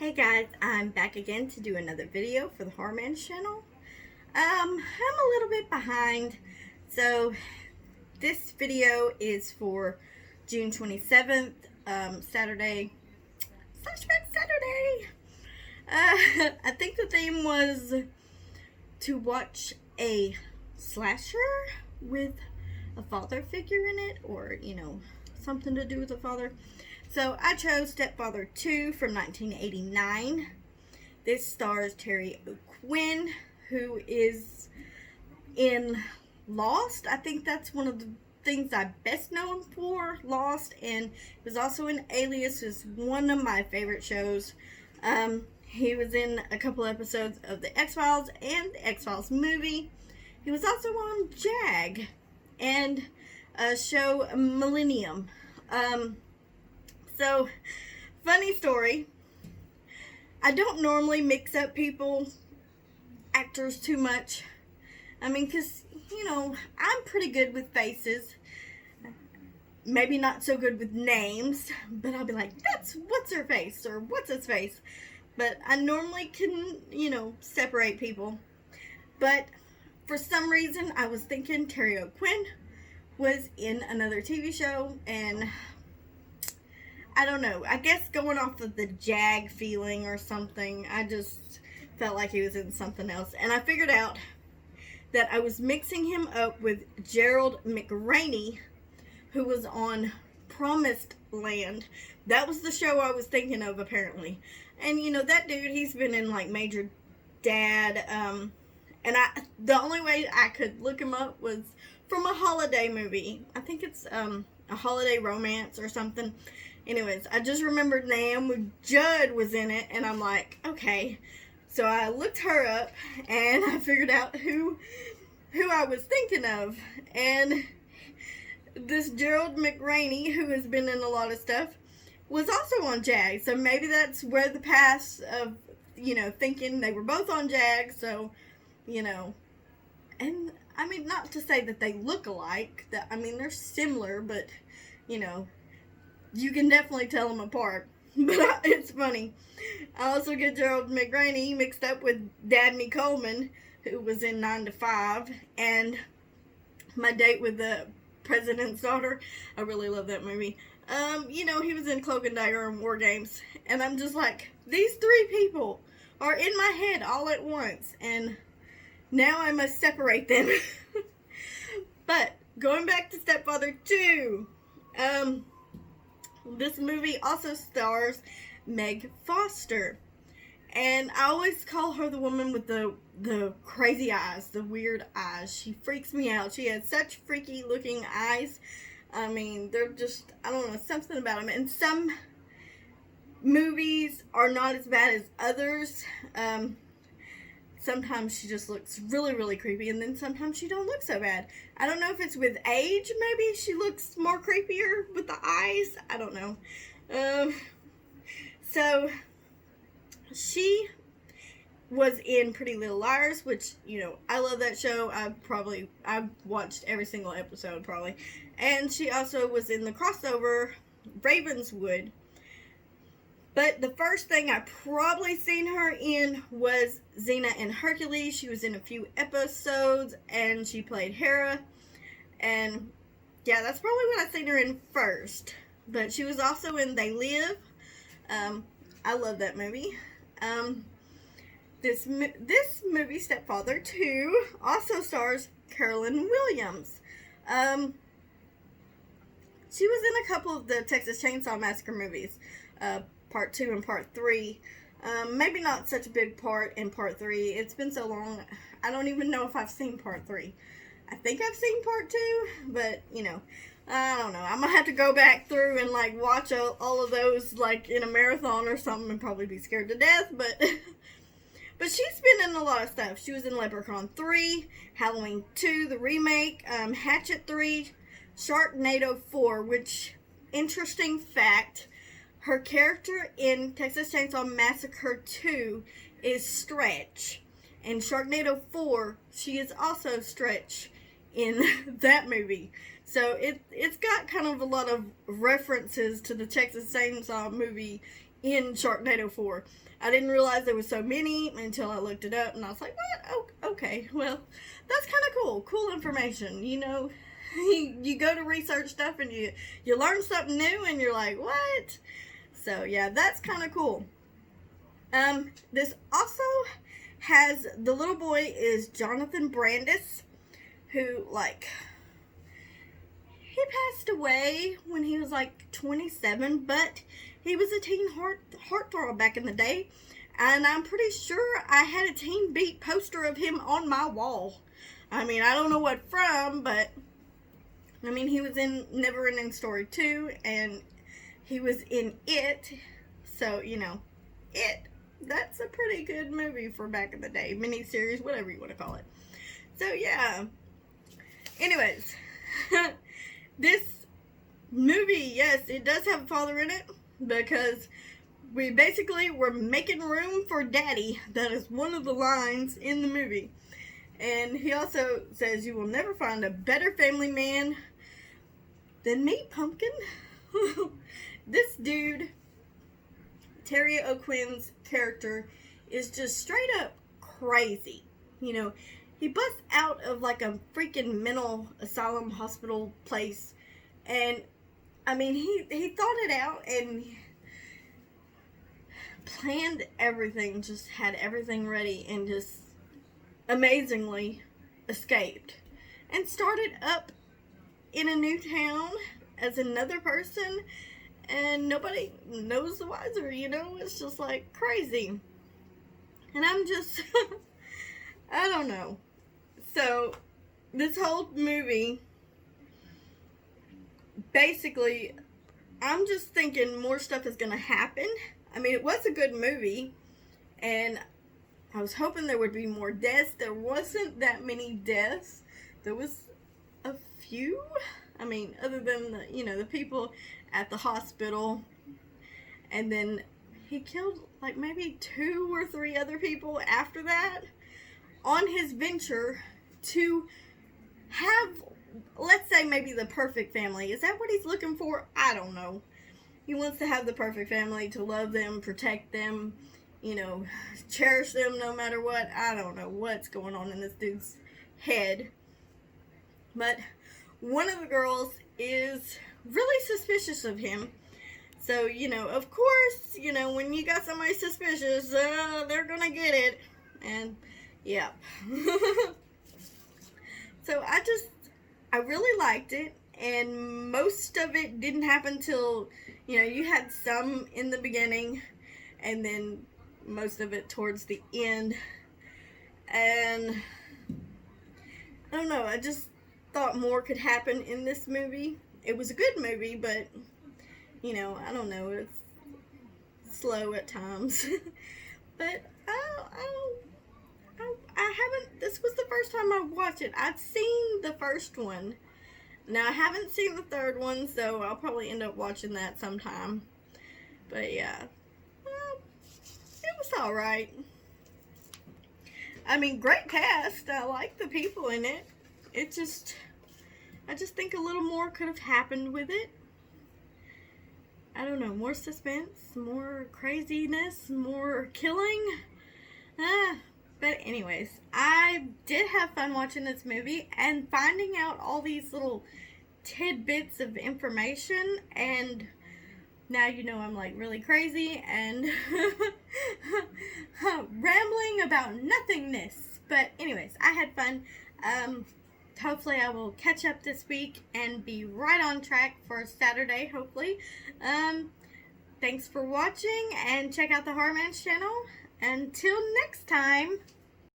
Hey guys, I'm back again to do another video for the HORRORman's channel. I'm a little bit behind, so this video is for June 27th, Saturday, Slashback Saturday. I think the theme was to watch a slasher with a father figure in it, or, something to do with a father. So I chose Stepfather 2 from 1989. This stars Terry O'Quinn, who is in Lost. I think that's one of the things I best know him for, Lost, and he was also in Alias, is one of my favorite shows. He was in a couple episodes of the X-Files and the X-Files movie. He was also on JAG and a show Millennium. So, funny story, I don't normally mix up actors too much. I mean, because, I'm pretty good with faces. Maybe not so good with names, but I'll be like, that's what's her face, or what's his face. But I normally can, separate people. But for some reason, I was thinking Terry O'Quinn was in another TV show, and I don't know. I guess going off of the JAG feeling or something, I just felt like he was in something else. And I figured out that I was mixing him up with Gerald McRaney, who was on Promised Land. That was the show I was thinking of, apparently. And, that dude, he's been in, like, Major Dad. And the only way I could look him up was from a holiday movie. I think it's a holiday romance or something. Anyways, I just remembered Naomi Judd was in it, and I'm like, okay. So I looked her up, and I figured out who I was thinking of. And this Gerald McRaney, who has been in a lot of stuff, was also on JAG. So maybe that's where the past of, thinking they were both on JAG. So, and I mean, not to say that they look alike. They're similar, but, you can definitely tell them apart. But it's funny. I also get Gerald McRaney mixed up with Dabney Coleman, who was in 9 to 5, and My Date with the President's Daughter. I really love that movie. He was in Cloak and Dagger and War Games, and I'm just like, these three people are in my head all at once, and now I must separate them. But going back to Stepfather 2, this movie also stars Meg Foster. And I always call her the woman with the crazy eyes, the weird eyes. She freaks me out. She has such freaky looking eyes. I mean, they're just, I don't know, something about them. And some movies are not as bad as others. Sometimes she just looks really, really creepy, and then sometimes she don't look so bad. I don't know if it's with age, maybe she looks more creepier with the eyes. I don't know. So, she was in Pretty Little Liars, which, I love that show. I've watched every single episode, probably. And she also was in the crossover Ravenswood. But the first thing I probably seen her in was Xena and Hercules. She was in a few episodes, and she played Hera. And, yeah, that's probably what I seen her in first. But she was also in They Live. I love that movie. This movie, Stepfather 2, also stars Carolyn Williams. She was in a couple of the Texas Chainsaw Massacre movies. Part 2 and Part 3. Maybe not such a big part in Part 3. It's been so long, I don't even know if I've seen Part 3. I think I've seen Part 2, but, I don't know. I'm going to have to go back through and, watch all of those, in a marathon or something, and probably be scared to death, but but she's been in a lot of stuff. She was in Leprechaun 3, Halloween 2, the remake, Hatchet 3, Sharknado 4, which, interesting fact, her character in Texas Chainsaw Massacre 2 is Stretch. In Sharknado 4, she is also Stretch in that movie. So it's got kind of a lot of references to the Texas Chainsaw movie in Sharknado 4. I didn't realize there was so many until I looked it up, and I was like, what? Oh, okay, well, that's kind of cool. Cool information, you know. You go to research stuff and you learn something new and you're like, what? So, yeah, that's kind of cool. This also has, the little boy is Jonathan Brandis, who, like, he passed away when he was like 27, but he was a teen heartthrob back in the day, and I'm pretty sure I had a Teen Beat poster of him on my wall. I mean, I don't know what from, but I mean, he was in Neverending Story 2, and he was in It, so, you know, It, that's a pretty good movie for back in the day, miniseries, whatever you want to call it. So, yeah. Anyways, this movie, yes, it does have a father in it, because we basically were making room for Daddy. That is one of the lines in the movie. And he also says, you will never find a better family man than me, Pumpkin. This dude, Terry O'Quinn's character, is just straight up crazy. You know, he busts out of like a freaking mental asylum hospital place, and I mean, he thought it out and planned everything, just had everything ready, and just amazingly escaped and started up in a new town as another person, and nobody knows the wiser, you know? It's just like crazy. And I'm just, I don't know. So, this whole movie, basically, I'm just thinking more stuff is going to happen. I mean, it was a good movie, and I was hoping there would be more deaths. There wasn't that many deaths. There was a few. I mean, other than the, you know, the people at the hospital, and then he killed like maybe 2 or 3 other people after that on his venture to have, let's say, maybe the perfect family. Is that what he's looking for? I don't know. He wants to have the perfect family, to love them, protect them, you know, cherish them no matter what. I don't know what's going on in this dude's head. But one of the girls is really suspicious of him. So, you know, of course, you know, when you got somebody suspicious, they're gonna get it. And, yeah. So, I really liked it. And most of it didn't happen till, you know, you had some in the beginning, and then most of it towards the end. And I don't know, I just thought more could happen in this movie. It was a good movie, but, you know, I don't know, it's slow at times. But I haven't, this was the first time I watched it. I've seen the first one. Now, I haven't seen the third one, so I'll probably end up watching that sometime. But, yeah. Well, it was alright. I mean, great cast. I like the people in it. It just, I just think a little more could have happened with it. I don't know, more suspense, more craziness, more killing. But anyways, I did have fun watching this movie and finding out all these little tidbits of information, and now you know I'm like really crazy and rambling about nothingness. But anyways, I had fun. Hopefully I will catch up this week and be right on track for Saturday, hopefully. Thanks for watching, and check out the HORRORman's channel. Until next time.